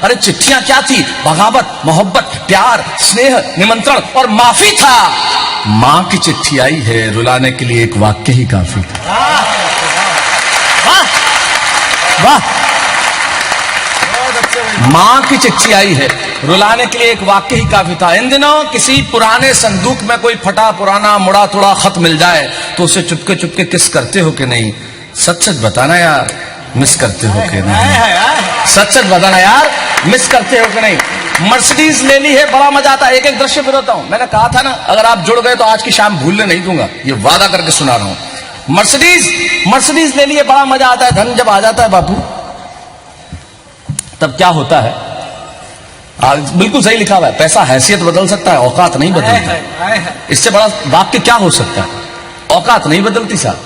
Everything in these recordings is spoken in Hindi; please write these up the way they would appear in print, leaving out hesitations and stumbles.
अरे चिट्ठियां क्या थी? बगावत, मोहब्बत, प्यार, स्नेह, निमंत्रण और माफी था। मां की चिट्ठी आई है, रुलाने के लिए एक वाक्य ही काफी था। वाह, मां की चिट्ठी आई है, रुलाने के लिए एक वाक्य ही काफी था। इन दिनों किसी पुराने संदूक में कोई फटा पुराना मुड़ा तुड़ा खत मिल जाए तो उसे चुपके चुपके किस करते हो कि नहीं? सच सच बताना यार, मिस करते हो कि नहीं? सच सच बताना यार, मिस करते हो कि नहीं? मर्सिडीज ले ली है, बड़ा मजा आता है। एक एक दृश्य फिरता हूं। मैंने कहा था ना, अगर आप जुड़ गए तो आज की शाम भूलने नहीं दूंगा, ये वादा करके सुना रहा हूं। मर्सिडीज ले ली है, बड़ा मजा आता है। धन जब आ जाता है बापू, तब क्या होता है? बिल्कुल सही लिखा हुआ है, पैसा हैसियत बदल सकता है, औकात नहीं बदलती। इससे बड़ा वाक्य क्या हो सकता है? औकात नहीं बदलती साहब,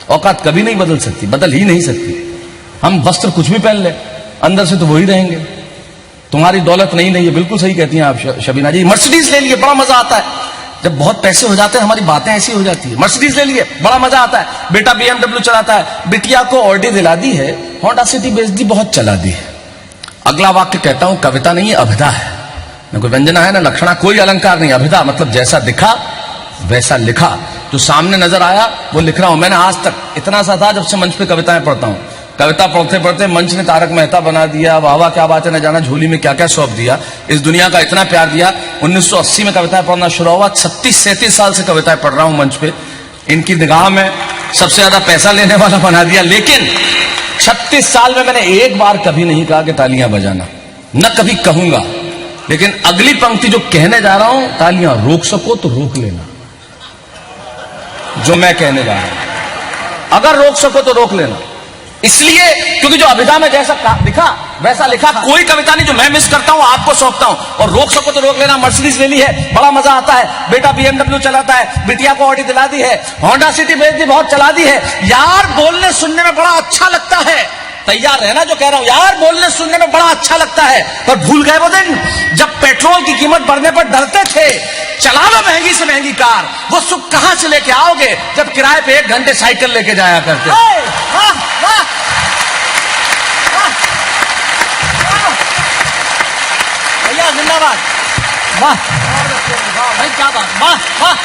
औकात कभी नहीं बदल सकती, बदल ही नहीं सकती। हम वस्त्र कुछ भी पहन ले, अंदर से तो वही रहेंगे। तुम्हारी दौलत नहीं है, बिल्कुल सही कहती हैं आप शबीना जी। मर्सिडीज ले लिए, बड़ा मजा आता है। जब बहुत पैसे हो जाते हैं हमारी बातें ऐसी हो जाती है। मर्सिडीज ले लिए, बड़ा मजा आता है। बेटा BMW चलाता है, बिटिया को ऑडी दिला दी है, होंडा सिटी बेच दी, बहुत चला दी है। अगला वाक्य कहता हूं, कविता नहीं है, अभिधा है। न कोई व्यंजना है, ना लक्षणा, कोई अलंकार नहीं। अभिधा मतलब जैसा दिखा वैसा लिखा, जो सामने नजर आया वो लिख रहा हूं। मैंने आज तक इतना सा था, जब से मंच पे कविताएं पढ़ता हूं, कविता पढ़ते पढ़ते मंच ने तारक मेहता बना दिया, वाह वाह क्या बात है, न जाना झोली में क्या क्या सौंप दिया। इस दुनिया का इतना प्यार दिया। 1980 में कविताएं पढ़ना शुरू हुआ, 36-37 साल से कविताएं पढ़ रहा हूं मंच पे। इनकी निगाह में सबसे ज्यादा पैसा लेने वाला बना दिया। लेकिन 36 साल में मैंने एक बार कभी नहीं कहा कि तालियां बजाना, न कभी कहूंगा। लेकिन अगली पंक्ति जो कहने जा रहा हूं, तालियां रोक सको तो रोक लेना। जो मैं कहने जा रहा हूं, अगर रोक सको तो रोक लेना। इसलिए क्योंकि जो अभिधा में जैसा लिखा वैसा लिखा। कोई कविता नहीं जो मैं मिस करता हूं आपको सौंपता हूं। और रोक सको तो रोक लेना। मर्सिडीज ले ली है, बड़ा मजा आता है। बेटा BMW चलाता है, बिटिया को ऑडी दिला दी है, होंडा सिटी बेच दी, बहुत चला दी है। यार बोलने सुनने में बड़ा अच्छा लगता है। तैयार रहना जो कह रहा हूं, यार बोलने सुनने में बड़ा अच्छा लगता है। पर भूल गए वो दिन जब पेट्रोल की कीमत बढ़ने पर डरते थे। चला लो महंगी से महंगी कार, वो सुख कहां से लेके आओगे जब किराए पे 1 घंटे साइकिल लेके जाया करते। भैया जिंदाबाद, वाह भाई क्या बात, वाह वाह,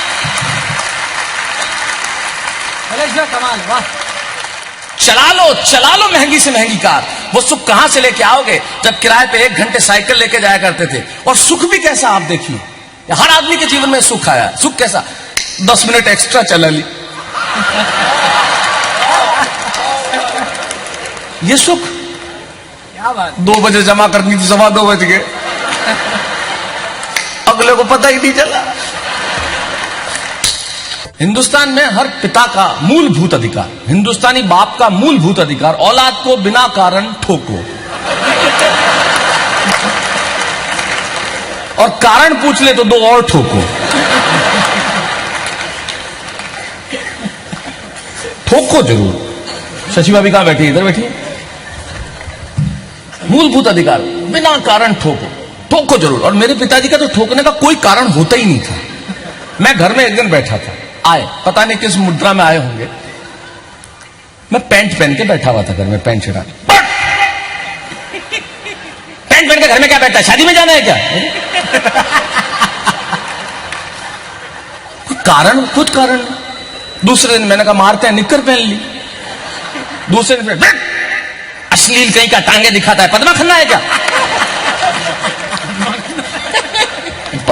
कमाल, वाह। चला लो महंगी से महंगी कार, वो सुख कहां से लेके आओगे जब किराए पे 1 घंटे साइकिल लेके जाया करते थे। और सुख भी कैसा आप देखिए, हर आदमी के जीवन में सुख आया। सुख कैसा? 10 मिनट एक्स्ट्रा चला ली, ये सुख। क्या बात, 2 बजे जमा करनी थी, 2:15 बज गए, अगले को पता ही नहीं चला। हिंदुस्तान में हर पिता का मूलभूत अधिकार, हिंदुस्तानी बाप का मूलभूत अधिकार, औलाद को बिना कारण ठोको। और कारण पूछ ले तो 2 और ठोको। ठोको जरूर। शशि भाभी कहां बैठी? इधर बैठी। मूलभूत अधिकार, बिना कारण ठोको, ठोको जरूर। और मेरे पिताजी का तो ठोकने का कोई कारण होता ही नहीं था। मैं घर में एक दिन बैठा था, आए, पता नहीं किस मुद्रा में आए होंगे। मैं पैंट पहन के बैठा हुआ था घर में, पैंट शर्ट। पैंट पहन के घर में क्या बैठा है? शादी में जाना है क्या? कुछ कारण। दूसरे दिन मैंने कहा मारते हैं, निक्कर पहन ली। दूसरे दिन अश्लील कहीं का टांगे दिखाता है, पद्मा खन्ना है क्या?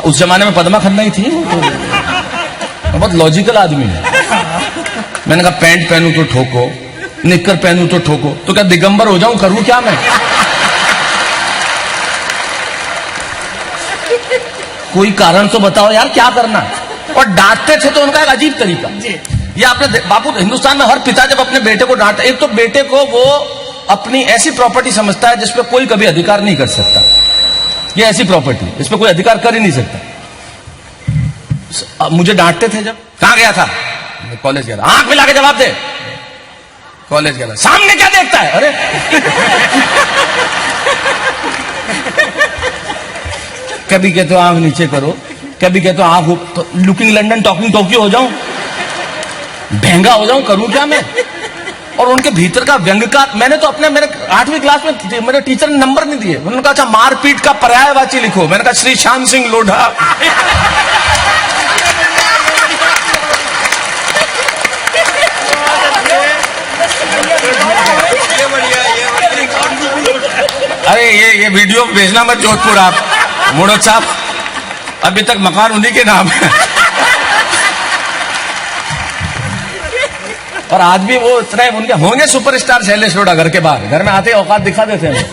उस जमाने में पद्मा खन्ना ही थी, तो बहुत लॉजिकल आदमी है। मैंने कहा पैंट पहनूं तो ठोको, निक्कर पहनूं तो ठोको, तो क्या दिगंबर हो जाऊं? करूं क्या मैं? कोई कारण तो बताओ यार, क्या करना? और डांटते थे तो उनका एक अजीब तरीका। ये आपने बापू, हिंदुस्तान में हर पिता जब अपने बेटे को डांटता, एक तो बेटे को वो अपनी ऐसी प्रॉपर्टी समझता है जिसपे कोई कभी अधिकार नहीं कर सकता। ये ऐसी प्रॉपर्टी, इस पे कोई अधिकार कर ही नहीं सकता। मुझे डांटते थे जब, कहां गया था? कॉलेज गया था। आंख मिला के जवाब दे। कॉलेज गया था। सामने क्या देखता है? अरे कभी कहते हो आंख नीचे करो, कभी कहते हो आंख तो लुकिंग लंडन टॉकिंग टोक्यो हो जाऊं, महंगा हो जाऊं, करूं क्या मैं? और उनके भीतर का व्यंग का, मैंने तो अपने मेरे 8वीं क्लास में मेरे टीचर ने नंबर नहीं दिए। उन्होंने कहा अच्छा मारपीट का पर्यायवाची लिखो। मैंने कहा श्री श्याम सिंह लोढ़ा। अरे ये वीडियो भेजना मत जोधपुर आप, मुड़द साहब, अभी तक मकान उन्हीं के नाम है। और आज भी वो इतने उनके होंगे सुपरस्टार शैलेश लोढ़ा घर के बाहर, घर में आते ही औकात दिखा देते हैं।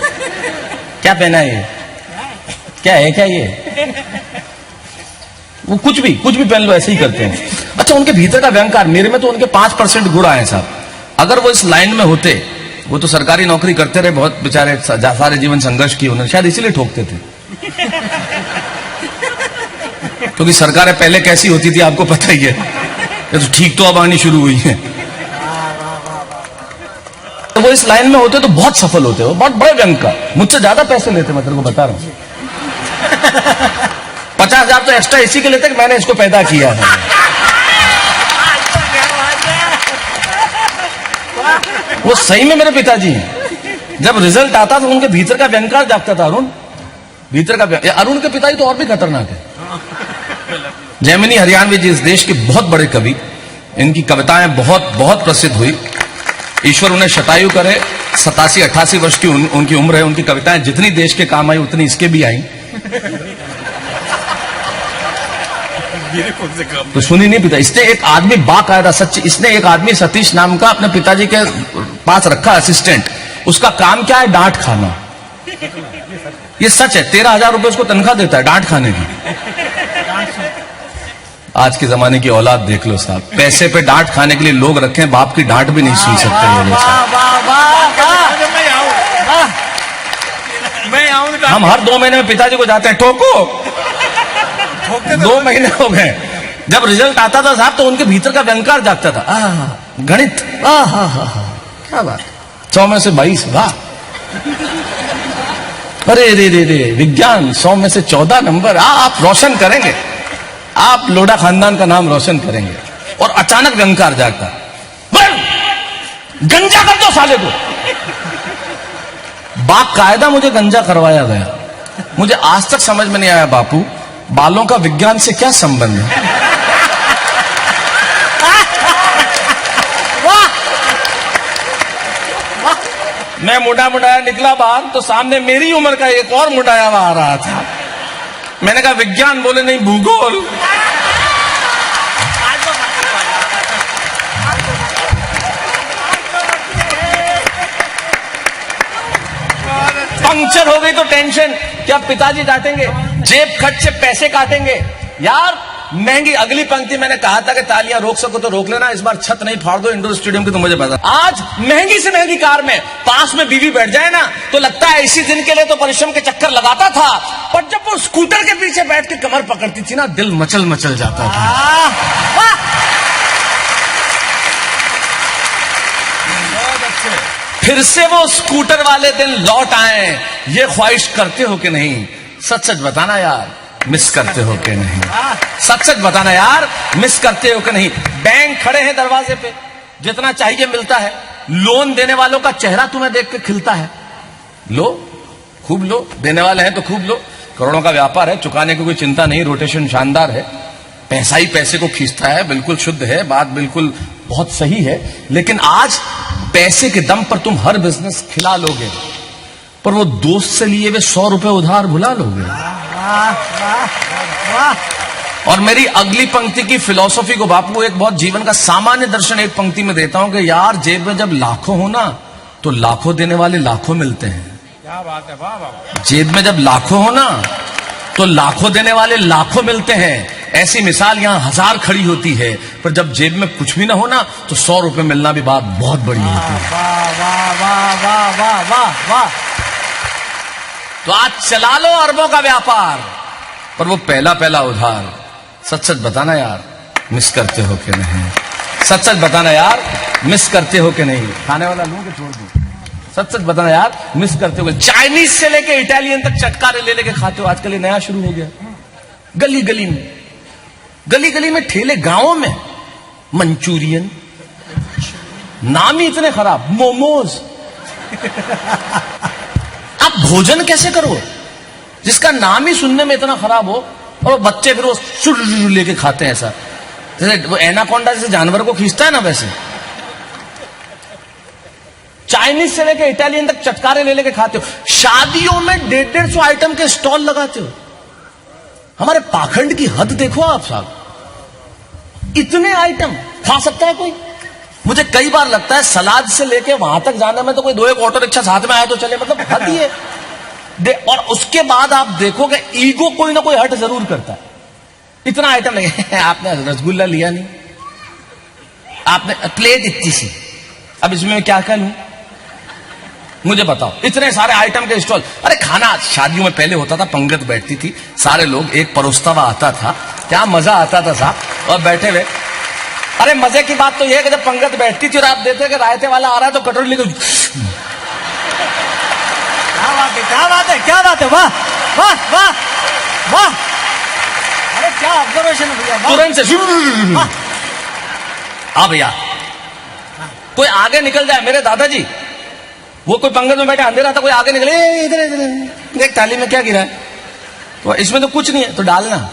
क्या पहना है ये, क्या है क्या ये, वो कुछ भी पहन लो ऐसे ही करते हैं। अच्छा उनके भीतर का व्यंकार, मेरे में तो उनके 5% गुण आए साहब। अगर वो इस लाइन में होते, वो तो सरकारी नौकरी करते रहे, बहुत बेचारे सारे जीवन संघर्ष किए उन्होंने, शायद इसीलिए ठोकते थे। क्योंकि सरकारें पहले कैसी होती थी आपको पता ही है, तो ठीक तो अब आनी शुरू हुई है। तो वो इस लाइन में होते तो बहुत सफल होते, वो बहुत बड़े व्यंग का, मुझसे ज्यादा पैसे लेते, मैं तेरे को बता रहा हूं। 50,000 तो एक्स्ट्रा इसी के लेते कि मैंने इसको पैदा किया है। वो सही में मेरे पिताजी, जब रिजल्ट आता तो उनके भीतर का व्यंकार जागता था। अरुण, भीतर का अरुण के पिताजी तो और भी खतरनाक है। जैमिनी हरियाणवी जी इस देश के बहुत बड़े कवि, इनकी कविताएं बहुत बहुत प्रसिद्ध हुई। ईश्वर उन्हें शतायु करे, 87-88 वर्ष की उनकी उम्र है। उनकी कविताएं जितनी देश के काम आई उतनी इसके भी आई। तो सुनी नहीं पिता, इसने एक आदमी बाकायदा सच, इसने एक आदमी सतीश नाम का अपने पिताजी के पास रखा असिस्टेंट, उसका काम क्या है, डांट खाना। ये सच है, 13,000 रुपए उसको तनख्वाह देता है डांट खाने की। आज के जमाने की औलाद देख लो साहब, पैसे पे डांट खाने के लिए लोग रखे हैं, बाप की डांट भी नहीं सुन सकते ये लोग। हम हर 2 महीने में पिताजी को जाते हैं, ठोको। 2 महीने हो गए, जब रिजल्ट आता था साहब तो उनके भीतर का व्यंकार जागता था। गणित, क्या बात, 100 में से 22, वाह। अरे रे रे रे, विज्ञान 100 में से 14 नंबर, आप रोशन करेंगे, आप लोढ़ा खानदान का नाम रोशन करेंगे। और अचानक व्यंकार जागता, गंजा कर दो साले को। बाकायदा मुझे गंजा करवाया गया। मुझे आज तक समझ में नहीं आया बापू, बालों का विज्ञान से क्या संबंध है। मैं मुंडाया निकला बाहर तो सामने मेरी उम्र का एक और मुंडाया हुआ आ रहा था। मैंने कहा विज्ञान, बोले नहीं भूगोल। पंक्चर हो गई तो टेंशन, क्या पिताजी डांटेंगे, जेब खर्च से पैसे काटेंगे। यार महंगी, अगली पंक्ति मैंने कहा था कि तालियां रोक सको तो रोक लेना, इस बार छत नहीं फाड़ दो इंडोर स्टेडियम की, तो मुझे पता। आज महंगी से महंगी कार में पास में बीवी बैठ जाए ना तो लगता है इसी दिन के लिए तो परिश्रम के चक्कर लगाता था, पर जब वो स्कूटर के पीछे बैठ के कमर पकड़ती थी ना, दिल मचल मचल जाता था। फिर से वो स्कूटर वाले दिन लौट आए, ये ख्वाहिश करते हो कि नहीं? सच सच बताना यार, मिस करते हो कि नहीं? सच सच बताना यार, मिस करते हो कि नहीं? बैंक खड़े हैं दरवाजे पे, जितना चाहिए मिलता है, लोन देने वालों का चेहरा तुम्हें देख के खिलता है। लो, खूब लो, देने वाले हैं तो खूब लो। करोड़ों का व्यापार है, चुकाने की कोई चिंता नहीं, रोटेशन शानदार है, पैसा ही पैसे को खींचता है, बिल्कुल शुद्ध है, बात बिल्कुल बहुत सही है। लेकिन आज पैसे के दम पर तुम हर बिजनेस खिला लोगे, पर वो दोस्त से लिए वे 100 रुपए उधार भुला लोगे। और मेरी अगली पंक्ति की फिलॉसफी को बापू एक बहुत जीवन का सामान्य दर्शन एक पंक्ति में देता हूं कि यार जेब में जब लाखों हो ना तो लाखों देने वाले लाखों मिलते हैं। क्या बात है, वाह वाह। जेब में जब लाखों हो ना तो लाखों देने वाले लाखों मिलते हैं। ऐसी मिसाल यहां 1000 खड़ी होती है, पर जब जेब में कुछ भी ना हो ना तो 100 रुपए मिलना भी बात बहुत बड़ी होती है। वाह वाह वाह वाह वाह वाह वाह। तो आज चला लो अरबों का व्यापार, पर वो पहला पहला उधार सच सच बताना यार, मिस करते हो कि नहीं? सच सच बताना यार, मिस करते हो कि नहीं? खाने वाला लूं कि छोड़ दूं? सच सच बताना यार, मिस करते हो? चाइनीज से लेके इटालियन तक चटकारे ले लेके खाते हो। आजकल ये नया शुरू हो गया, गली गली में, गली गली में ठेले, गांवों में मंचूरियन, नाम ही इतने खराब, मोमोज। आप भोजन कैसे करो जिसका नाम ही सुनने में इतना खराब हो, और बच्चे फिर वो शुरू लेके खाते हैं ऐसा, जैसे वो एनाकोंडा जैसे जानवर को खींचता है ना वैसे। चाइनीज से लेके इटालियन तक चटकारे ले लेके खाते हो। शादियों में 150 आइटम के स्टॉल लगाते हो। हमारे पाखंड की हद देखो आप साहब, इतने आइटम खा सकता है कोई? मुझे कई बार लगता है सलाद से लेके वहां तक जाने में तो कोई 2-1 ऑटो रिक्शा साथ में आए तो चले, मतलब हद ही है। और उसके बाद आप देखोगे ईगो कोई ना कोई हट जरूर करता है। इतना आइटम लगे, आपने रसगुल्ला लिया नहीं, आपने प्लेट इतनी सी, अब इसमें मैं क्या क्या लूं? मुझे बताओ, इतने सारे आइटम के स्टॉल। अरे खाना शादियों में पहले होता था, पंगत बैठती थी, सारे लोग, एक परोसता हुआ आता था, क्या मजा आता था साहब, और बैठे हुए। अरे मजे की बात तो यह है कि जब पंगत बैठती थी और आप देखते कि रायते वाला आ रहा है तो कटोरी लेकर, क्या बात है, क्या बात है, क्या बात है, वाह वाह वाह वाह, अरे क्या ऑब्जर्वेशन है भैया, तुरंत से हाँ भैया, कोई आगे निकल जाए। मेरे दादाजी, वो कोई पंगत में बैठे, अंधेरा था, कोई आगे निकले, इधर इधर देख थाली में क्या गिरा है, तो इसमें तो कुछ नहीं है, तो डालना।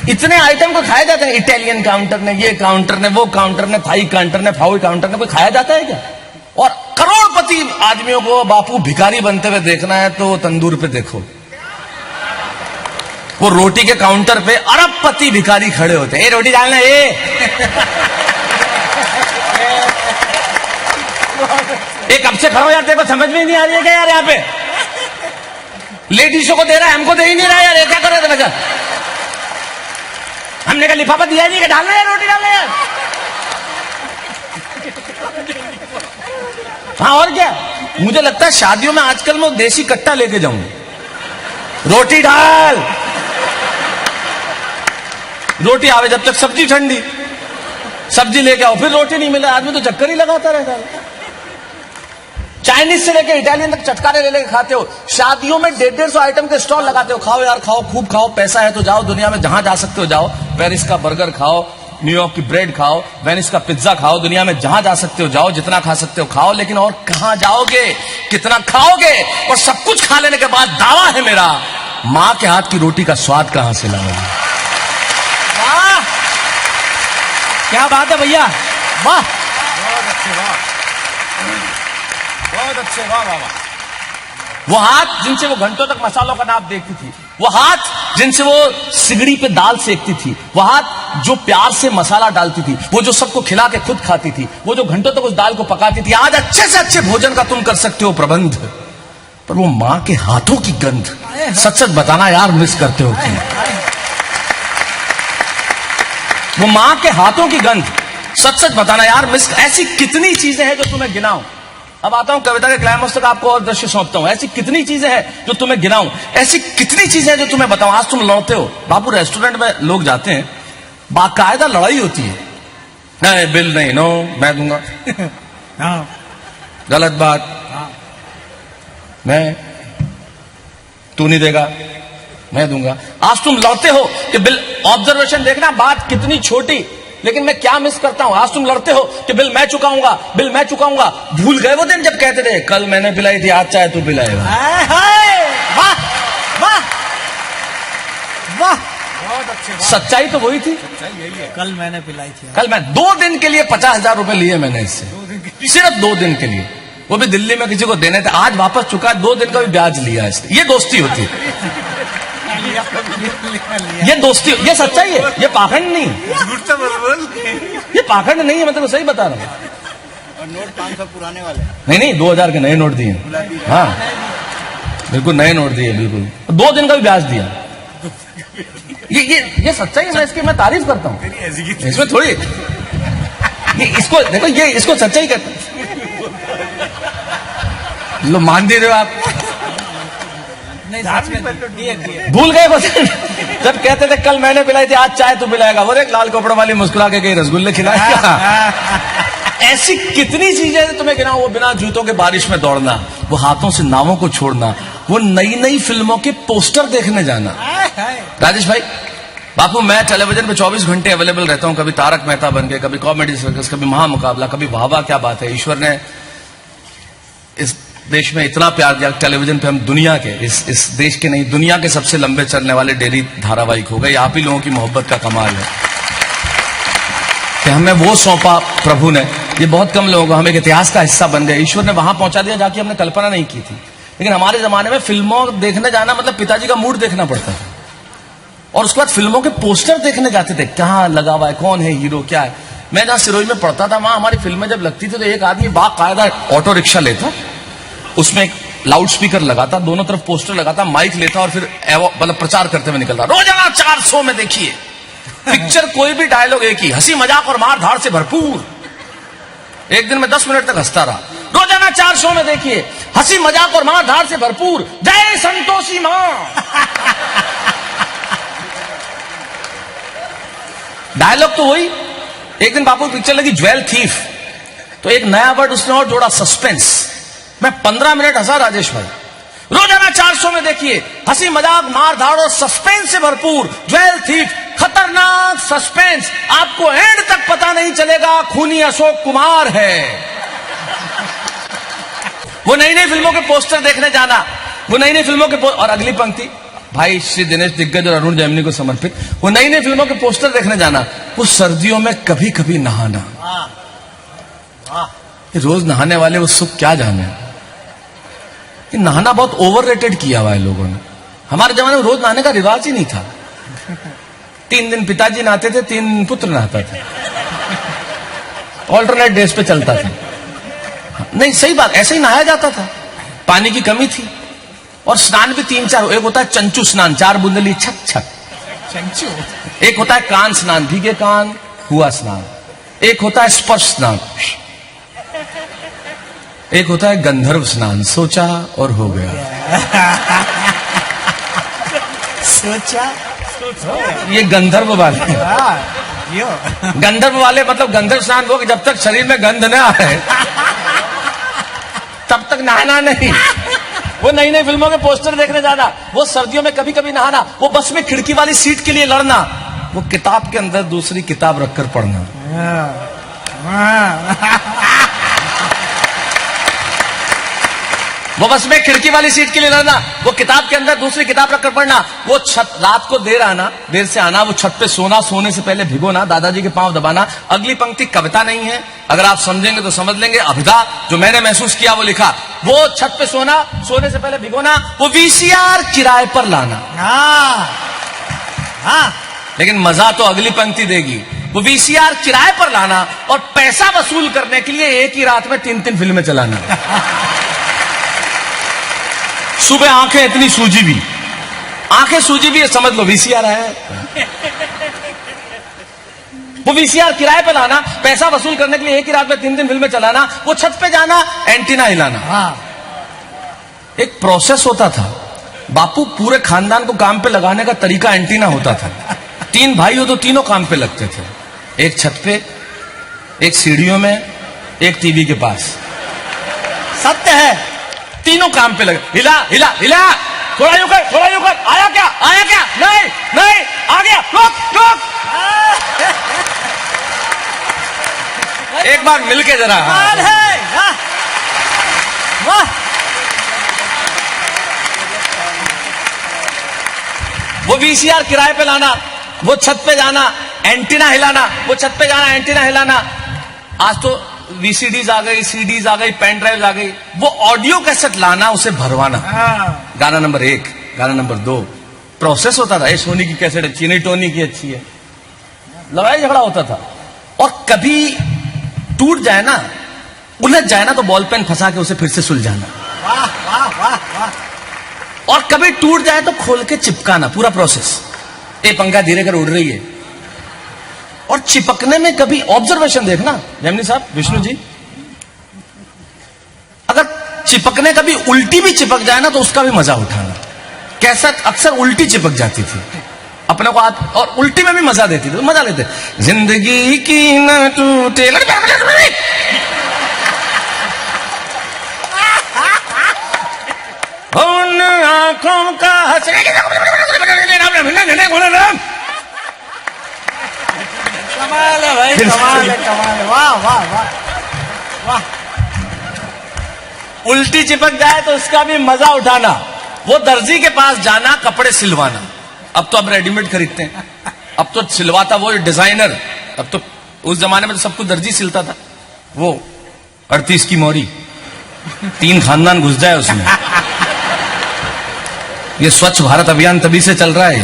इतने आइटम को खाया जाता है। इटालियन काउंटर ने, ये काउंटर ने, वो काउंटर ने, थाई काउंटर ने, फाउई काउंटर ने, कोई खाया जाता है क्या? और करोड़पति आदमियों को बापू भिखारी बनते हुए देखना है तो तंदूर पे देखो, वो रोटी के काउंटर पे अरबपति भिखारी खड़े होते हैं, रोटी डालना ये। एक कब से खड़ा हो यार, तेरे को समझ में नहीं आ रही है क्या यार? यहाँ पे लेडीजों को दे रहा है, हमको दे ही नहीं रहा यार, ये क्या कर रहे थे बच्चा? हमने कहा लिफाफा दिया नहीं कि डालना है, रोटी डालना है। हाँ और क्या, मुझे लगता है शादियों में आजकल मैं देसी कट्टा लेके जाऊंगा, रोटी डाल, रोटी आवे जब तक सब्जी ठंडी, सब्जी लेके आओ फिर रोटी नहीं मिले, आदमी तो चक्कर ही लगाता रहता है। चाइनीज से लेके इटालियन तक चटकारे ले लेके खाते हो। शादियों में 150 आइटम के स्टॉल लगाते हो। खाओ यार खाओ, खूब खाओ, पैसा है तो जाओ, दुनिया में जहां जा सकते हो जाओ। पेरिस का बर्गर खाओ, न्यूयॉर्क की ब्रेड खाओ, वेनिस का पिज्जा खाओ, दुनिया में जहां जा सकते हो जाओ, जितना खा सकते हो खाओ, लेकिन और कहां जाओगे, कितना खाओगे? और सब कुछ खा लेने के बाद दावा है मेरा, मां के हाथ की रोटी का स्वाद कहां से लाओगे? वाह क्या बात है भैया, वाह बहुत अच्छे, वाह बहुत अच्छे, वाह वाह वाह। वो हाथ जिनसे वो घंटों तक मसालों का नाप देखती थी, वो हाथ जिनसे वो सिगड़ी पे दाल सेकती थी, वो हाथ जो प्यार से मसाला डालती थी, वो जो सबको खिला के खुद खाती थी, वो जो घंटों तक उस दाल को पकाती थी। आज अच्छे से अच्छे भोजन का तुम कर सकते हो प्रबंध, पर वो मां के हाथों की गंध, सच सच बताना यार मिस करते हो तुम? वो मां के हाथों की गंध, सच सच बताना यार मिस। ऐसी कितनी चीजें हैं जो तुम्हें गिनाऊं? अब आता हूं कविता के क्लाइमेक्स तक, आपको और दृश्य सौंपता हूं। ऐसी कितनी चीजें हैं जो तुम्हें गिनाऊं, ऐसी कितनी चीजें हैं जो तुम्हें बताऊं। आज तुम लड़ते हो बाबू, रेस्टोरेंट में लोग जाते हैं, बाकायदा लड़ाई होती है, नहीं बिल नहीं, नो मैं दूंगा, गलत बात, मैं, तू नहीं देगा, मैं दूंगा। आज तुम लड़ते हो कि बिल, ऑब्जर्वेशन देखना, बात कितनी छोटी, लेकिन मैं क्या मिस करता हूं। आज तुम लड़ते हो कि बिल मैं चुकाऊंगा, बिल मैं चुकाऊंगा। भूल गए वो दिन जब कहते थे कल मैंने पिलाई थी, आज चाहे तू पिलाएगा। वाह वाह वाह, बहुत अच्छे। सच्चाई तो वही थी, कल मैंने पिलाई थी, कल मैं 2 दिन के लिए 50,000 रुपए लिए मैंने इससे, सिर्फ 2 दिन के लिए, वो भी दिल्ली में किसी को देने थे, आज वापस चुका, 2 दिन का भी ब्याज लिया इसने। ये दोस्ती होती है, ये दोस्ती, ये सच्चाई है, ये पाखंड नहीं, ये पाखंड नहीं है, मैं तेरे को सही बता रहा हूँ। और नोट 500 पुराने वाले, नहीं 2000 के नए नोट दिए, हाँ बिल्कुल नए नोट दिए, बिल्कुल 2 दिन का भी ब्याज दिया। ये सच्चाई है, मैं इसकी मैं तारीफ करता हूँ, इसमें थोड़ी, ये इसको देखो, ये इसको सच्चाई कहते हैं। लो मान दे रहे हो आप, भूल गए वो जब कहते थे कल मैंने पिलाई थी, आज चाय तू पिलाएगा। वो एक लाल कपड़ों वाली मुस्कुरा के कहीं रसगुल्ले खिलाएगा। ऐसी कितनी चीजें तुम्हें गिनाऊं, वो बिना जूतों के बारिश में दौड़ना, वो हाथों से नावों को छोड़ना, वो नई नई फिल्मों के पोस्टर देखने जाना। राजेश भाई बापू मैं टेलीविजन पे 24 घंटे अवेलेबल रहता हूं, कभी तारक मेहता बन गए, कभी कॉमेडी सर्कस, कभी महामुकाबला, कभी वाह वाह क्या बात है। ईश्वर ने इस देश में इतना प्यार दिया, टेलीविजन पे हम दुनिया के इस देश के नहीं दुनिया के सबसे लंबे चलने वाले डेली धारावाहिक हो गए। आप ही लोगों की मोहब्बत का कमाल है कि हमें वो सौंपा प्रभु ने। ये बहुत कम लोगों को, हम एक इतिहास का हिस्सा बन गए। ईश्वर ने वहां पहुंचा दिया जाके हमने कल्पना नहीं की थी। लेकिन हमारे जमाने में फिल्मों देखने जाना मतलब पिताजी का मूड देखना पड़ता था, और उसके बाद फिल्मों के पोस्टर देखने जाते थे, कहाँ लगा हुआ है, कौन है हीरो, क्या है। मैं जहां सिरोही में पढ़ता था, वहां हमारी फिल्में जब लगती थी तो एक आदमी बाकायदा ऑटो रिक्शा लेता, उसमें एक लाउड स्पीकर लगाता, दोनों तरफ पोस्टर लगाता, माइक लेता और फिर मतलब प्रचार करते हुए निकलता, रोजाना 400 में देखिए। पिक्चर कोई भी डायलॉग एक ही, हंसी मजाक और मार धाड़ से भरपूर। एक दिन में 10 मिनट तक हंसता रहा। रोजाना 400 में देखिए, हंसी मजाक और मार धाड़ से भरपूर, जय संतोषी मां। डायलॉग तो वही। एक दिन बापू पिक्चर लगी ज्वेल थीफ, तो एक नया वर्ड उसने और जोड़ा, सस्पेंस। मैं 15 मिनट हंसा राजेश भाई। रोजाना 400 में देखिए, हंसी मजाक मार धाड़ और सस्पेंस से भरपूर, ज्वेल थीफ, खतरनाक सस्पेंस, आपको एंड तक पता नहीं चलेगा खूनी अशोक कुमार है। वो नई नई फिल्मों के पोस्टर देखने जाना, वो नई नई फिल्मों के और अगली पंक्ति भाई श्री दिनेश दिग्गज और अरुण जैमिनी को समर्पित, वो नई नई फिल्मों के पोस्टर देखने जाना, वो सर्दियों में कभी कभी नहाना। रोज नहाने वाले वो सुख क्या जाने। कि नहाना बहुत ओवररेटेड किया हुआ है लोगों ने। हमारे जमाने में रोज नहाने का रिवाज ही नहीं था। 3 दिन पिताजी नहाते थे, 3 दिन पुत्र नहाता था, ऑल्टरनेट डेज पे चलता था। नहीं सही बात, ऐसे ही नहाया जाता था, पानी की कमी थी। और स्नान भी 3-4, एक होता है चंचू स्नान, 4 बूंदली छक छक चंचू, एक होता है कान स्नान, भीगे कान हुआ स्नान, एक होता है स्पर्श स्नान, एक होता है गंधर्व स्नान, सोचा और हो गया। सोचा ये गंधर्व वाले, यो गंधर्व वाले मतलब गंधर्व स्नान वो कि जब तक शरीर में गंध न आए तब तक नहाना नहीं। वो नई नई फिल्मों के पोस्टर देखने जाना, वो सर्दियों में कभी कभी नहाना, वो बस में खिड़की वाली सीट के लिए लड़ना, वो किताब के अंदर दूसरी किताब रखकर पढ़ना। वो बस में खिड़की वाली सीट के लिए लड़ना, वो किताब के अंदर दूसरी किताब रखकर पढ़ना, वो छत रात को देर से आना, वो छत पे सोना, सोने से पहले भिगोना, दादाजी के पांव दबाना। अगली पंक्ति कविता नहीं है, अगर आप समझेंगे तो समझ लेंगे, अभिधा जो मैंने महसूस किया वो लिखा। वो छत पे सोना, सोने से पहले भिगोना, वो वीसीआर किराए पर लाना। लेकिन मजा तो अगली पंक्ति देगी, वो वीसीआर किराए पर लाना और पैसा वसूल करने के लिए एक ही रात में 3-3 फिल्में चलाना। सुबह आंखें इतनी सूजी भी, आंखें सूजी भी है, समझ लो वीसीआर है। वो वीसीआर किराए पे लाना, पैसा वसूल करने के लिए एक ही रात में 3-3 फिल्में चलाना, वो छत पे जाना, एंटीना हिलाना। एक प्रोसेस होता था। बापू पूरे खानदान को काम पे लगाने का तरीका एंटीना होता था। 3 भाई हो तो तीनों काम पे लगते थे, एक छत पे, एक सीढ़ियों में, एक टीवी के पास। सत्य है, तीनों काम पे लगे। हिला हिला हिला, थोड़ा यूं कर, थोड़ा यूं कर, आया क्या, आया क्या, नहीं नहीं आ गया, रुक रुक। एक बार मिलके जरा। वाह, वो वीसीआर किराए पे लाना, वो छत पे जाना, एंटीना हिलाना, वो छत पे जाना, एंटीना हिलाना। आज तो वीसीडीज आ गई, सीडीज आ गई, पेन ड्राइव आ गई, वो ऑडियो कैसेट लाना, उसे भरवाना। गाना नंबर 1, गाना नंबर 2, प्रोसेस होता था। ये सोनी की कैसेट अच्छी नहीं, टोनी की अच्छी है, लड़ाई झगड़ा होता था। और कभी टूट जाए ना, उलझ जाए ना, तो बॉल पेन फंसा के उसे फिर से सुलझाना। वाह वाह वाह वाह। और कभी टूट जाए तो खोल के चिपकाना, पूरा प्रोसेस। ये पंखा धीरे कर उड़ रही है, और चिपकने में कभी ऑब्जर्वेशन देखना जैमिनी साहब, विष्णु जी, अगर चिपकने कभी उल्टी भी चिपक जाए ना तो उसका भी मजा उठाना। कैसा अक्सर उल्टी चिपक जाती थी अपने को, और उल्टी में भी मजा देती थी, तो मजा लेते। जिंदगी की न टूटे उन आंखों का कमाल है भाई, फिर से कमाल है, कमाल है, वाह वाह वाह वाह। उल्टी चिपक जाए तो उसका भी मजा उठाना, वो दर्जी के पास जाना कपड़े सिलवाना। अब तो अब रेडीमेड खरीदते हैं, अब तो सिलवाता वो डिजाइनर। अब तो उस जमाने में तो सब कुछ दर्जी सिलता था। वो 38 की मोरी, 3 खानदान घुस जाए उसमें। ये स्वच्छ भारत अभियान तभी से चल रहा है।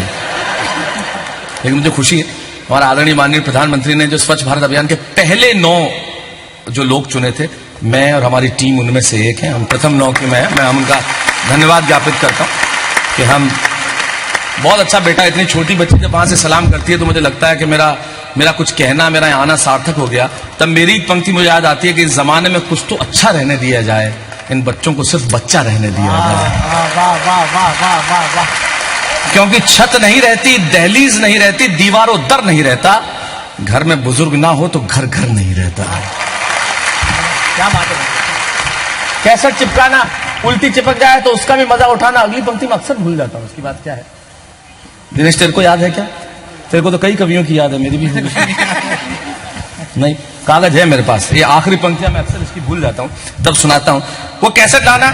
लेकिन मुझे खुशी है, हमारा आदरणीय माननीय प्रधानमंत्री ने जो स्वच्छ भारत अभियान के पहले 9 जो लोग चुने थे, मैं और हमारी टीम उनमें से एक है। हम प्रथम 9 के मैं हम उनका धन्यवाद ज्ञापित करता हूं कि हम बहुत अच्छा बेटा। इतनी छोटी बच्ची जब वहां से सलाम करती है तो मुझे लगता है कि मेरा कुछ कहना, मेरा यहाँ आना सार्थक हो गया। तब मेरी एक पंक्ति मुझे याद आती है कि इस जमाने में कुछ तो अच्छा रहने दिया जाए, इन बच्चों को सिर्फ बच्चा रहने दिया जाए। वाह वाह वाह वाह वाह वाह वाह। क्योंकि छत नहीं रहती, दहलीज नहीं रहती, दीवारों दर नहीं रहता, घर में बुजुर्ग ना हो तो घर घर नहीं रहता। क्या बात है। कैसेट चिपकाना, उल्टी चिपक जाए तो उसका भी मजा उठाना। अगली पंक्ति में अक्सर भूल जाता हूं, उसकी बात क्या है। दिनेश तेरे को याद है क्या? तेरे को तो कई कवियों की याद है, मेरी भी नहीं। कागज है मेरे पास, ये आखिरी पंक्तियां मैं अक्सर इसकी भूल जाता हूं, तब सुनाता हूं। वो कैसेट लाना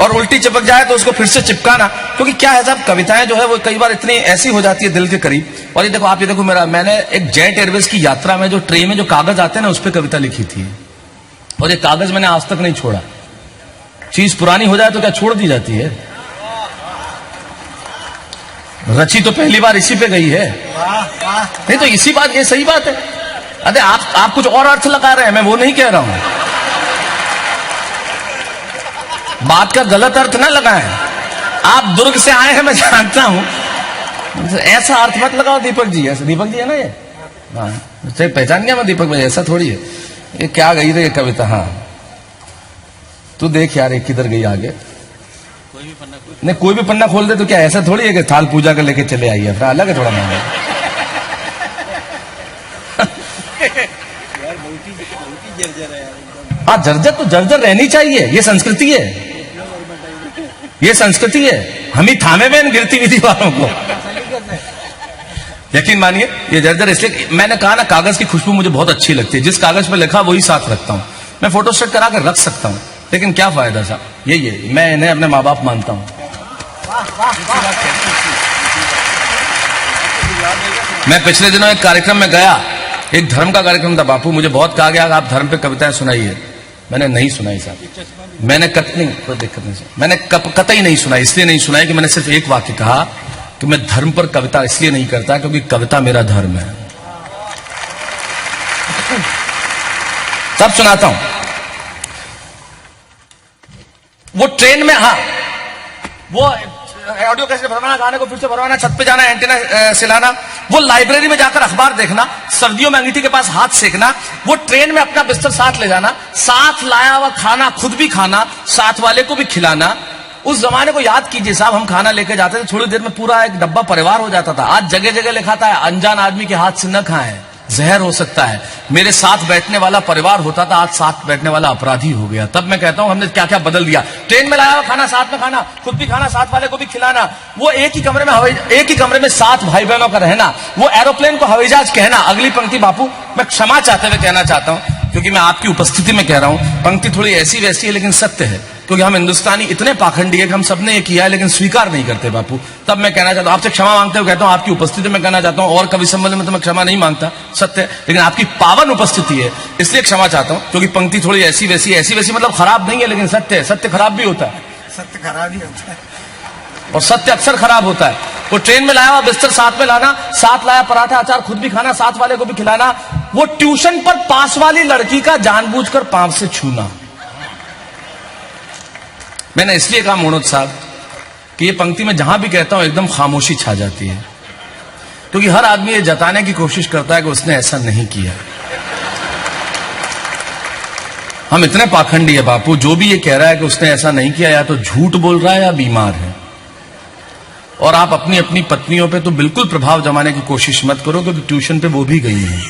और उल्टी चिपक जाए तो उसको फिर से चिपकाना। क्योंकि क्या है साहब, कविताएं जो है वो कई बार इतनी ऐसी हो जाती है दिल के करीब। और ये देखो, आप ये देखो, मैंने एक जेट एयरवेज की यात्रा में जो ट्रेन में जो कागज आते हैं ना, उस पर कविता लिखी थी। और ये कागज मैंने आज तक नहीं छोड़ा। चीज पुरानी हो जाए तो क्या छोड़ दी जाती है? रची तो पहली बार इसी पे गई है। नहीं तो इसी बात, ये सही बात है। अरे आप कुछ और अर्थ लगा रहे हैं, मैं वो नहीं कह रहा हूं। बात का गलत अर्थ ना लगाएं। आप दुर्ग से आए हैं, मैं जानता हूं, ऐसा अर्थ मत लगाओ। दीपक जी, ऐसा दीपक जी है ना ये, हाँ पहचान गया मैं दीपक भाई, ऐसा थोड़ी है। ये क्या गई रे ये कविता? हाँ तू देख यार, एक किधर गई आगे। नहीं, कोई भी पन्ना खोल दे तो क्या ऐसा थोड़ी है कि थाल पूजा कर लेके चले आइए, फिर अलग है थोड़ा मामला। हाँ, जर्जर तो जर्जर रहनी चाहिए, ये संस्कृति है, ये संस्कृति है। हम ही थामे में गिरती हुई दीवारों को। यकीन मानिए, ये जर्जर इसलिए मैंने कहा ना, कागज की खुशबू मुझे बहुत अच्छी लगती है। जिस कागज पे लिखा वही साथ रखता हूं। मैं फोटोस्टेट करा कर रख सकता हूं, लेकिन क्या फायदा साहब। यही है, मैं इन्हें अपने माँ बाप मानता हूं। मैं पिछले दिनों एक कार्यक्रम में गया, एक धर्म का कार्यक्रम था बापू। मुझे बहुत कहा गया आप धर्म पे कविताएं सुनाइए। मैंने नहीं सुनाई साहब, मैंने नहीं, कोई दिक्कत नहीं, मैंने कतई नहीं सुनाई। इसलिए नहीं सुनाई कि मैंने सिर्फ एक वाक्य कहा कि मैं धर्म पर कविता इसलिए नहीं करता क्योंकि कविता मेरा धर्म है। सब सुनाता हूं। वो ट्रेन में, हाँ, वो ऑडियो कैसे भरवाना, गाने को फिर से भरवाना, छत पे जाना, एंटीना सिलाना, वो लाइब्रेरी में जाकर अखबार देखना, सर्दियों में अंगीठी के पास हाथ सेकना, वो ट्रेन में अपना बिस्तर साथ ले जाना, साथ लाया हुआ खाना खुद भी खाना, साथ वाले को भी खिलाना। उस जमाने को याद कीजिए साहब, हम खाना लेके जाते थे, थोड़ी देर में पूरा एक डब्बा परिवार हो जाता था। आज जगह जगह लिखा था अनजान आदमी के हाथ से न खाएं, जहर हो सकता है। मेरे साथ बैठने वाला परिवार होता था, आज साथ बैठने वाला अपराधी हो गया। तब मैं कहता हूं हमने क्या क्या बदल दिया। ट्रेन में लाया हुआ खाना साथ में खाना, खुद भी खाना, साथ वाले को भी खिलाना, वो एक ही कमरे में 7 भाई बहनों का रहना, वो एरोप्लेन को हवाई जहाज कहना। अगली पंक्ति बापू मैं क्षमा चाहते हुए कहना चाहता हूं, क्योंकि मैं आपकी उपस्थिति में कह रहा हूं, पंक्ति थोड़ी ऐसी वैसी है लेकिन सत्य है। क्योंकि हम हिंदुस्तानी इतने पाखंडी है कि हम सबने ये किया है लेकिन स्वीकार नहीं करते बापू। तब मैं कहना चाहता हूं, आपसे क्षमा मांगते हुए कहता हूं, आपकी उपस्थिति में कहना चाहता हूं, और कवि सम्मेलन में तो मैं क्षमा नहीं मांगता, सत्य है, लेकिन आपकी पावन उपस्थिति है इसलिए क्षमा चाहता हूं। क्योंकि पंक्ति थोड़ी ऐसी वैसी मतलब खराब नहीं है, लेकिन सत्य है। सत्य खराब भी होता है, सत्य खराब ही होता है, और सत्य अक्सर खराब होता है। वो ट्रेन में लाया हुआ बिस्तर साथ में लाना, साथ लाया पराठा अचार खुद भी खाना, साथ वाले को भी खिलाना, वो ट्यूशन पर पास वाली लड़की का जानबूझकर पांव से छूना। मैंने इसलिए कहा मनोज साहब कि ये पंक्ति में जहां भी कहता हूं एकदम खामोशी छा जाती है, क्योंकि हर आदमी ये जताने की कोशिश करता है कि उसने ऐसा नहीं किया। हम इतने पाखंडी है बापू, जो भी ये कह रहा है कि उसने ऐसा नहीं किया या तो झूठ बोल रहा है या बीमार है। और आप अपनी अपनी पत्नियों पे तो बिल्कुल प्रभाव जमाने की कोशिश मत करो, क्योंकि ट्यूशन पे वो भी गई हैं।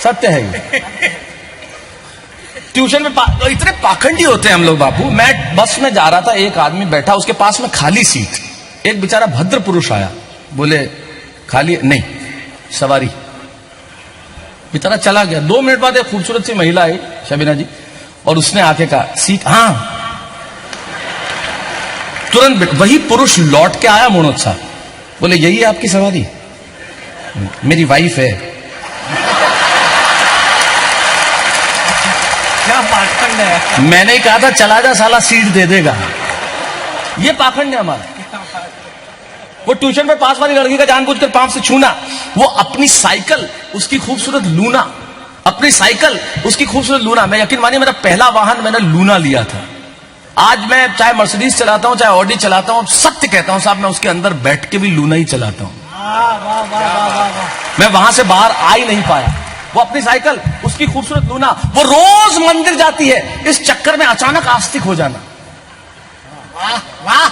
सत्य है ये। ट्यूशन में तो इतने पाखंडी होते हैं हम लोग बापू। मैं बस में जा रहा था, एक आदमी बैठा, उसके पास में खाली सीट, एक बेचारा भद्र पुरुष आया, बोले खाली नहीं, सवारी। बेचारा चला गया। 2 मिनट बाद एक खूबसूरत सी महिला आई, शबीना जी, और उसने आके कहा सीट, हाँ। तुरंत वही पुरुष लौट के आया मुनोद साहब, बोले यही है आपकी सवारी? मेरी वाइफ है। क्या पाखंड है। मैंने कहा था चला जा साला, सीट दे देगा। ये पाखंड है हमारा। वो ट्यूशन में पास वाली लड़की का जानबूझकर पांव से छूना, वो अपनी साइकिल उसकी खूबसूरत लूना, अपनी साइकिल उसकी खूबसूरत लूना। मैं यकीन मानिए, मेरा पहला वाहन मैंने लूना लिया था। आज मैं चाहे मर्सिडीज चलाता हूं, चाहे ऑडी चलाता हूं, सत्य कहता हूं साहब, मैं उसके अंदर बैठ के भी लूना ही चलाता हूं। मैं वहां से बाहर आ ही नहीं पाया। वो अपनी साइकिल उसकी खूबसूरत लूना, वो रोज मंदिर जाती है, इस चक्कर में अचानक आस्तिक हो जाना। वाह वाह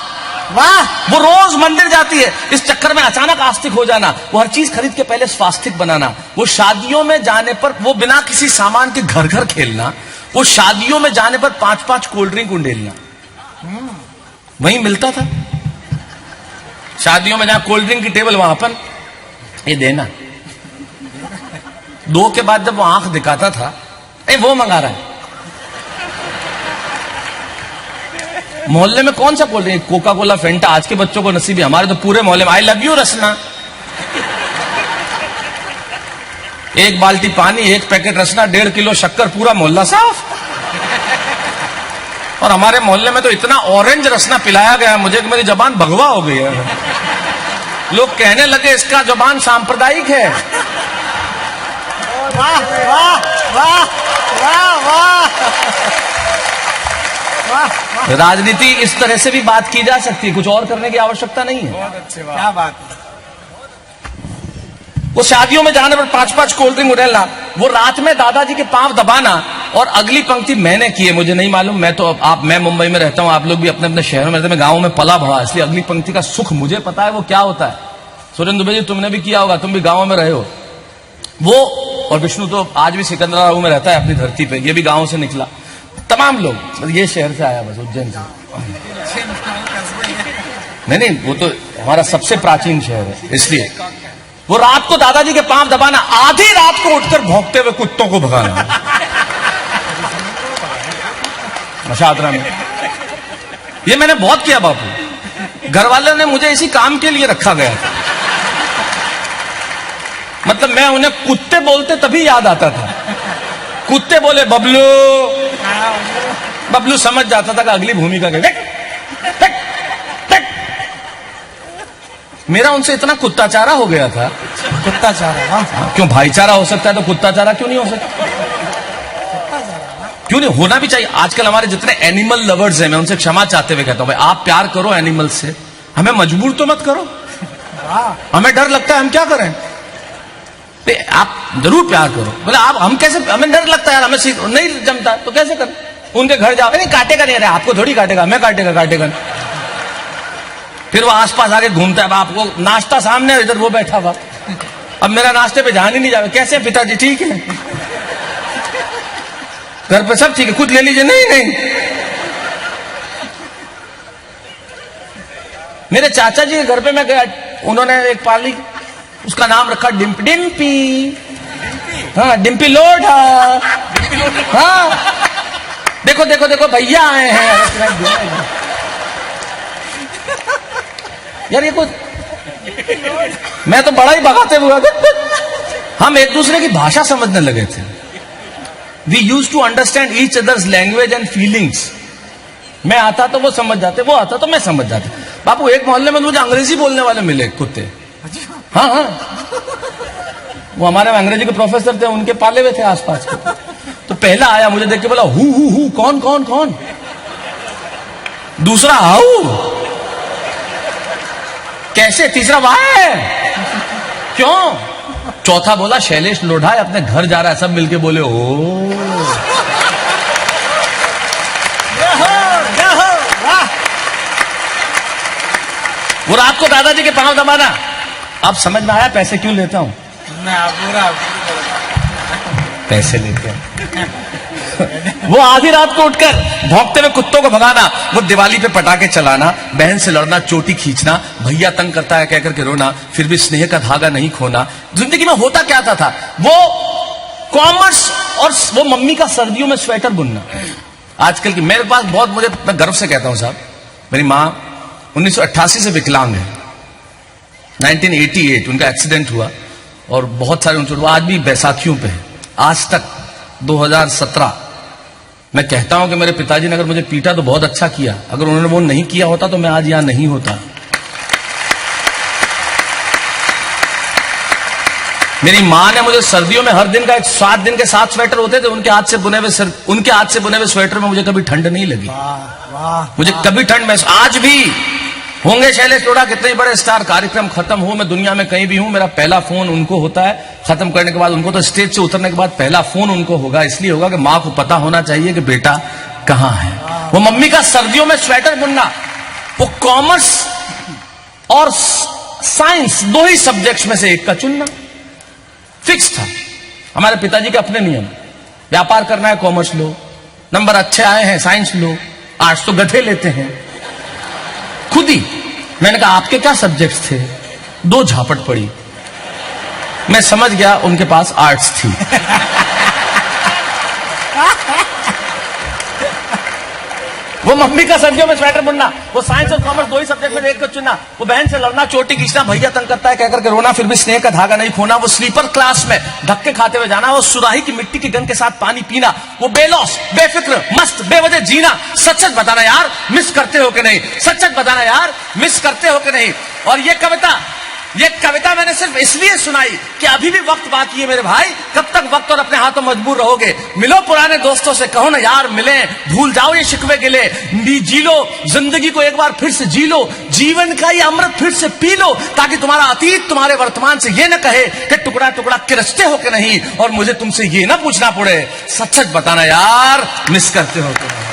वाह। वो रोज मंदिर जाती है, इस चक्कर में अचानक आस्तिक हो जाना। वो हर चीज खरीद के पहले स्वास्तिक बनाना। वो शादियों में जाने पर वो बिना किसी सामान के घर घर खेलना। वो शादियों में जाने पर 5-5 कोल्ड ड्रिंक उंडेलना। वहीं मिलता था शादियों में, जहां कोल्ड ड्रिंक की टेबल, वहां पर ये देना। 2 के बाद जब वो आंख दिखाता था, वो मंगा रहा है। मोहल्ले में कौन सा कोल्ड ड्रिंक? कोका कोला, फेंटा। आज के बच्चों को नसीब है, हमारे तो पूरे मोहल्ले में आई लव यू रसना। 1 बाल्टी पानी, 1 पैकेट रसना, 1.5 किलो शक्कर, पूरा मोहल्ला साफ। और हमारे मोहल्ले में तो इतना ऑरेंज रसना पिलाया गया मुझे कि मेरी जबान भगवा हो गई है। लोग कहने लगे इसका जबान सांप्रदायिक है। वाह वाह वाह वाह वाह वाह। राजनीति इस तरह से भी बात की जा सकती है, कुछ और करने की आवश्यकता नहीं है। बहुत अच्छे, क्या बात है। वो शादियों में जाने पर 5-5 कोल्ड ड्रिंक उड़ेलना, वो रात में दादाजी के पांव दबाना, और अगली पंक्ति मैंने की है, मुझे नहीं मालूम। मैं मुंबई में रहता हूं, आप लोग भी अपने अपने शहरों में रहते हैं, मैं गांव में पला बढ़ा, इसलिए अगली पंक्ति का सुख मुझे पता है वो क्या होता है। सुरेंद्र दुबे जी, तुमने भी किया होगा, तुम भी गांव में रहे हो। वो और विष्णु तो आज भी सिकंदराबाद में रहता है अपनी धरती पे, ये भी गांव से निकला। तमाम लोग, ये शहर से आया बस, उज्जैन से। नहीं, वो तो हमारा सबसे प्राचीन शहर है, इसलिए। वो रात को दादाजी के पांव दबाना, आधी रात को उठकर भौंकते हुए कुत्तों को भगाना मशादरा में। ये मैंने बहुत किया बापू। घर वालों ने मुझे इसी काम के लिए रखा गया था। मतलब मैं उन्हें कुत्ते बोलते तभी याद आता था। कुत्ते बोले बबलू, बबलू समझ जाता था कि अगली भूमिका के। मेरा उनसे इतना कुत्ताचारा हो गया था। कुत्ताचारा? हाँ। क्यों? भाईचारा हो सकता है तो कुत्ताचारा क्यों नहीं हो सकता? क्यों नहीं होना भी चाहिए। आजकल हमारे जितने एनिमल लवर्स हैं, मैं उनसे क्षमा चाहते हुए कहता हूं, भाई आप प्यार करो एनिमल से, हमें मजबूर तो मत करो। हमें डर लगता है, हम क्या करें? आप जरूर प्यार करो। बोले आप, हम कैसे, हमें डर लगता है यार, हमें नहीं जमता तो कैसे करें? उनके घर जाओ, नहीं काटेगा नहीं, अरे आपको थोड़ी काटेगा, मैं काटेगा। फिर वो आसपास आके घूमता है, आपको नाश्ता सामने, इधर वो बैठा हुआ, अब मेरा नाश्ते पे ध्यान ही नहीं जावे। कैसे पिताजी? ठीक है, घर पे सब ठीक है, खुद ले लीजिए। नहीं, मेरे चाचा जी के घर पे मैं गया, उन्होंने एक पाली, उसका नाम रखा डिम्पी। हाँ, डिम्पी लोढ़ा। हाँ, देखो भैया आए हैं। यार ये कुछ, मैं तो बड़ा ही भगाते हुए, हम एक दूसरे की भाषा समझने लगे थे। We use to understand each others language and feelings. मैं आता तो वो समझ जाते, वो आता तो मैं समझ जाते। बापू, एक मोहल्ले में मुझे अंग्रेजी बोलने वाले मिले कुत्ते। हाँ, वो हमारे अंग्रेजी के प्रोफेसर थे, उनके पाले हुए थे आसपास के। तो पहला आया, मुझे देख के बोला हु, कौन। दूसरा हाउ, कैसे? तीसरा वाह, क्यों? चौथा बोला शैलेश लोढ़ा अपने घर जा रहा है। सब मिलके बोले ओ। वो रात को दादाजी के पांव दबाना, अब समझ में आया पैसे क्यों लेता हूं? पूरा पैसे लेते हैं। वो आधी रात को उठकर भौंकते हुए कुत्तों को भगाना, वो दिवाली पे पटाखे चलाना, बहन से लड़ना, चोटी खींचना, भैया तंग करता है कहकर के रोना, फिर भी स्नेह का धागा नहीं खोना। जिंदगी में होता क्या था वो कॉमर्स और वो मम्मी का सर्दियों में स्वेटर बुनना। आजकल की मेरे पास बहुत, मैं गर्व से कहता हूं साहब, मेरी मां 1988 से विकलांग है। 1988 उनका एक्सीडेंट हुआ और बहुत सारे उनके, आज भी बैसाखियों पे है। आज तक 2017 मैं कहता हूं कि मेरे पिताजी ने अगर मुझे पीटा तो बहुत अच्छा किया, अगर उन्होंने वो नहीं किया होता तो मैं आज यहां नहीं होता। मेरी मां ने मुझे सर्दियों में हर दिन का 7 दिन के 7 स्वेटर होते थे, उनके हाथ से बुने हुए स्वेटर में मुझे कभी ठंड नहीं लगी। मुझे कभी ठंड महसूस, आज भी होंगे शैलेश टोडा कितने बड़े स्टार, कार्यक्रम खत्म हो, मैं दुनिया में कहीं भी हूं, मेरा पहला फोन उनको होता है, खत्म करने के बाद उनको, तो स्टेज से उतरने के बाद पहला फोन उनको होगा। इसलिए होगा कि मां को पता होना चाहिए कि बेटा कहां है। वो मम्मी का सर्दियों में स्वेटर बुनना, वो कॉमर्स और साइंस 2 ही सब्जेक्ट्स में से एक का चुनना फिक्स था। हमारे पिताजी के अपने नियम, व्यापार करना है कॉमर्स लो, नंबर अच्छे आए हैं साइंस लो, आर्ट्स तो गधे लेते हैं। खुद ही मैंने कहा आपके क्या सब्जेक्ट्स थे? 2 झापट पड़ी, मैं समझ गया उनके पास आर्ट्स थी। वो मम्मी का सर्दियों में स्वेटर बुनना, वो साइंस और कॉमर्स 2 ही सब्जेक्ट में एक को चुनना, वो बहन से लड़ना, चोटी खींचना, भैया तंग करता है कहकर के रोना, फिर भी स्नेह का धागा नहीं खोना, वो स्लीपर क्लास में धक्के खाते हुए जाना, वो सुराही की मिट्टी की गन के साथ पानी पीना, वो बेलौस, बेफिक्र, मस्त, बेवजह जीना। सच सच बताना यार, मिस करते हो कि नहीं? सच सच बताना यार, मिस करते हो कि नहीं? और ये कविता मैंने सिर्फ इसलिए सुनाई कि अभी भी वक्त बाकी है मेरे भाई। कब तक वक्त और अपने हाथों मजबूर रहोगे? मिलो पुराने दोस्तों से, कहो ना यार मिले, भूल जाओ ये शिकवे गिले, जी लो जिंदगी को एक बार फिर से जी लो, जीवन का ये अमृत फिर से पी लो, ताकि तुम्हारा अतीत तुम्हारे वर्तमान से ये न कहे कि टुकड़ा टुकड़ा किरचते हो कि नहीं, और मुझे तुमसे ये ना पूछना पड़े। सच सच बताना यार, मिस करते हो कि नहीं?